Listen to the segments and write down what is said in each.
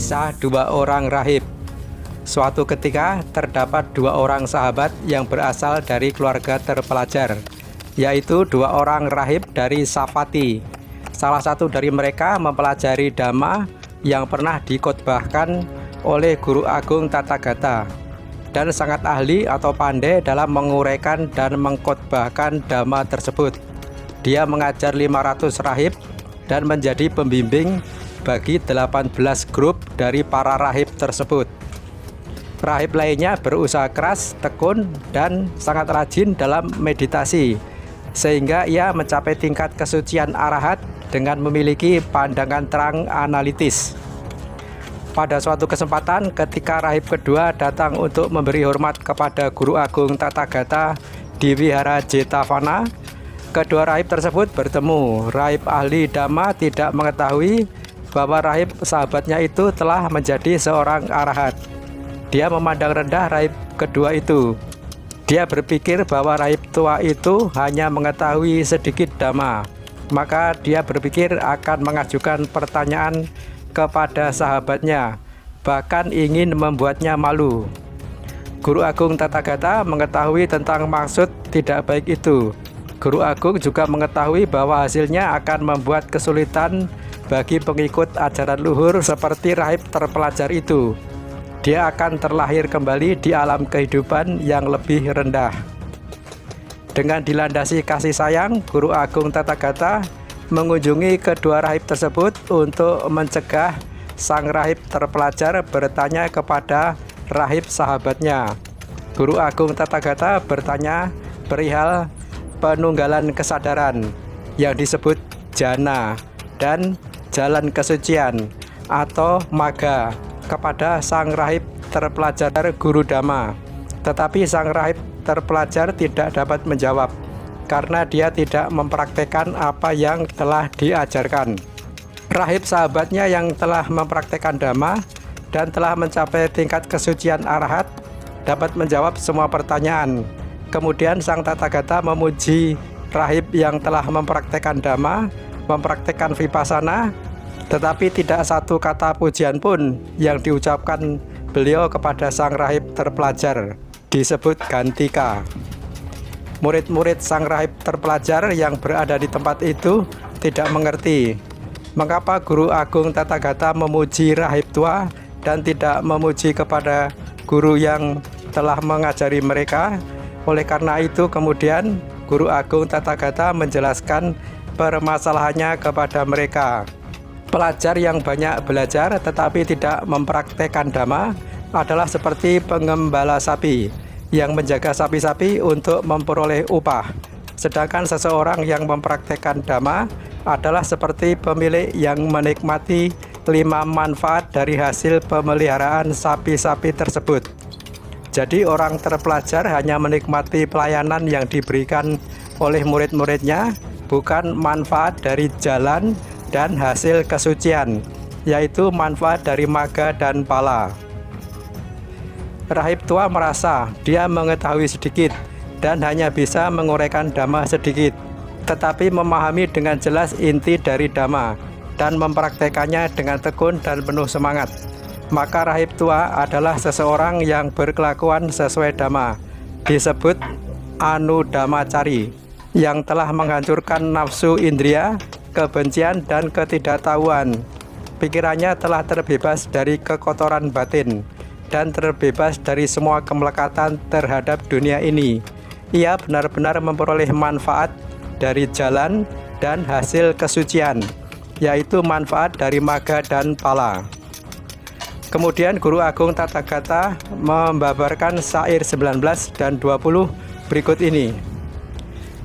Kisah dua orang rahib. Suatu ketika terdapat dua orang sahabat yang berasal dari keluarga terpelajar, yaitu dua orang rahib dari Savatthi. Salah satu dari mereka mempelajari Dhamma yang pernah dikhotbahkan oleh Guru Agung Tathagata dan sangat ahli atau pandai dalam menguraikan dan mengkhotbahkan Dhamma tersebut. Dia mengajar 500 rahib dan menjadi pembimbing bagi 18 grup dari para rahib tersebut. Rahib lainnya berusaha keras, tekun, dan sangat rajin dalam meditasi, sehingga ia mencapai tingkat kesucian arahat dengan memiliki pandangan terang analitis. Pada suatu kesempatan, ketika rahib kedua datang untuk memberi hormat kepada Guru Agung Tathagata di Wihara Jetavana, kedua rahib tersebut bertemu. Rahib ahli Dhamma tidak mengetahui bahwa rahib sahabatnya itu telah menjadi seorang arahat. Dia memandang rendah rahib kedua itu. Dia berpikir bahwa rahib tua itu hanya mengetahui sedikit Dhamma. Maka dia berpikir akan mengajukan pertanyaan kepada sahabatnya, bahkan ingin membuatnya malu. Guru Agung Tathagata mengetahui tentang maksud tidak baik itu. Guru Agung juga mengetahui bahwa hasilnya akan membuat kesulitan bagi pengikut ajaran luhur seperti rahib terpelajar itu. Dia akan terlahir kembali di alam kehidupan yang lebih rendah. Dengan dilandasi kasih sayang, Guru Agung Tathagata mengunjungi kedua rahib tersebut untuk mencegah sang rahib terpelajar bertanya kepada rahib sahabatnya. Guru Agung Tathagata bertanya perihal penunggalan kesadaran yang disebut jana dan jalan kesucian atau magga kepada sang rahib terpelajar Guru Dhamma. Tetapi sang rahib terpelajar tidak dapat menjawab karena dia tidak mempraktekkan apa yang telah diajarkan. Rahib sahabatnya yang telah mempraktekkan Dhamma dan telah mencapai tingkat kesucian arahat dapat menjawab semua pertanyaan. Kemudian sang Tathagata memuji rahib yang telah mempraktekkan Dhamma, mempraktekkan vipassana, tetapi tidak satu kata pujian pun yang diucapkan beliau kepada sang rahib terpelajar, disebut gantika. Murid-murid sang rahib terpelajar yang berada di tempat itu tidak mengerti mengapa Guru Agung Tathagata memuji rahib tua dan tidak memuji kepada guru yang telah mengajari mereka. Oleh karena itu kemudian Guru Agung Tathagata menjelaskan permasalahannya kepada mereka. Pelajar yang banyak belajar tetapi tidak mempraktekkan Dhamma adalah seperti pengembala sapi yang menjaga sapi-sapi untuk memperoleh upah. Sedangkan seseorang yang mempraktekkan Dhamma adalah seperti pemilik yang menikmati 5 manfaat dari hasil pemeliharaan sapi-sapi tersebut. Jadi orang terpelajar hanya menikmati pelayanan yang diberikan oleh murid-muridnya, bukan manfaat dari jalan dan hasil kesucian, yaitu manfaat dari magga dan pala. Rahib tua merasa dia mengetahui sedikit dan hanya bisa menguraikan Dhamma sedikit, tetapi memahami dengan jelas inti dari Dhamma dan mempraktekannya dengan tekun dan penuh semangat. Maka rahib tua adalah seseorang yang berkelakuan sesuai Dhamma, disebut Anuddhamacari, yang telah menghancurkan nafsu indria, kebencian, dan ketidaktahuan. Pikirannya telah terbebas dari kekotoran batin dan terbebas dari semua kemelekatan terhadap dunia ini. Ia benar-benar memperoleh manfaat dari jalan dan hasil kesucian, yaitu manfaat dari magga dan pala. Kemudian Guru Agung Tathagata membabarkan syair 19 dan 20 berikut ini.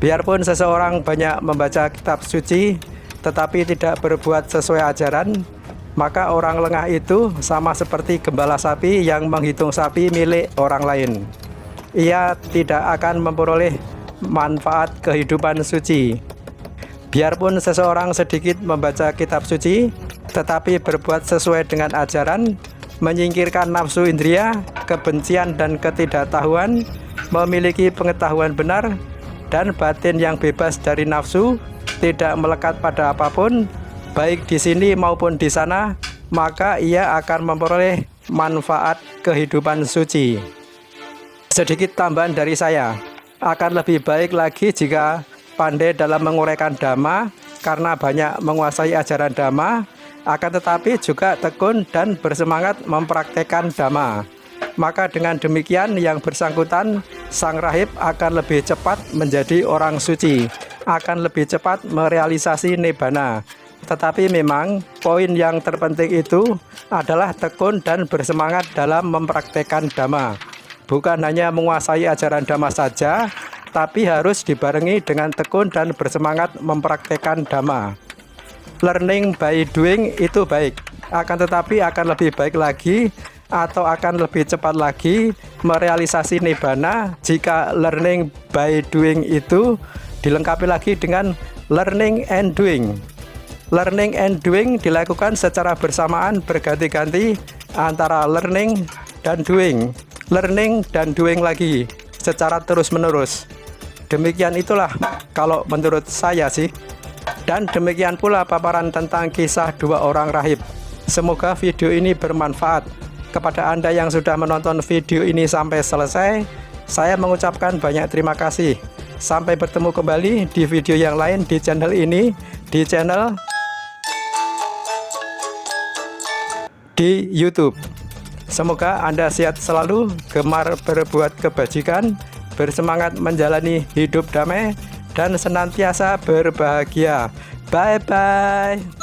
Biarpun seseorang banyak membaca kitab suci tetapi tidak berbuat sesuai ajaran, maka orang lengah itu sama seperti gembala sapi yang menghitung sapi milik orang lain. Ia tidak akan memperoleh manfaat kehidupan suci. Biarpun seseorang sedikit membaca kitab suci tetapi berbuat sesuai dengan ajaran, menyingkirkan nafsu indria, kebencian, dan ketidaktahuan, memiliki pengetahuan benar dan batin yang bebas dari nafsu, tidak melekat pada apapun, baik di sini maupun di sana, maka ia akan memperoleh manfaat kehidupan suci. Sedikit tambahan dari saya, akan lebih baik lagi jika pandai dalam menguraikan Dhamma karena banyak menguasai ajaran Dhamma, akan tetapi juga tekun dan bersemangat mempraktekkan Dhamma. Maka dengan demikian yang bersangkutan, sang rahib akan lebih cepat menjadi orang suci, akan lebih cepat merealisasi nibbana. Tetapi memang poin yang terpenting itu adalah tekun dan bersemangat dalam mempraktekkan Dhamma. Bukan hanya menguasai ajaran Dhamma saja, tapi harus dibarengi dengan tekun dan bersemangat mempraktekkan Dhamma. Learning by doing itu baik, akan tetapi akan lebih baik lagi atau akan lebih cepat lagi merealisasi nibbana jika learning by doing itu dilengkapi lagi dengan learning and doing. Learning and doing dilakukan secara bersamaan berganti-ganti antara learning dan doing, learning dan doing lagi secara terus-menerus. Demikian itulah kalau menurut saya sih. Dan demikian pula paparan tentang kisah dua orang rahib. Semoga video ini bermanfaat. Kepada Anda yang sudah menonton video ini sampai selesai, saya mengucapkan banyak terima kasih. Sampai bertemu kembali di video yang lain di channel ini, di channel di YouTube. Semoga Anda sehat selalu, gemar berbuat kebajikan, bersemangat menjalani hidup damai, dan senantiasa berbahagia. Bye-bye.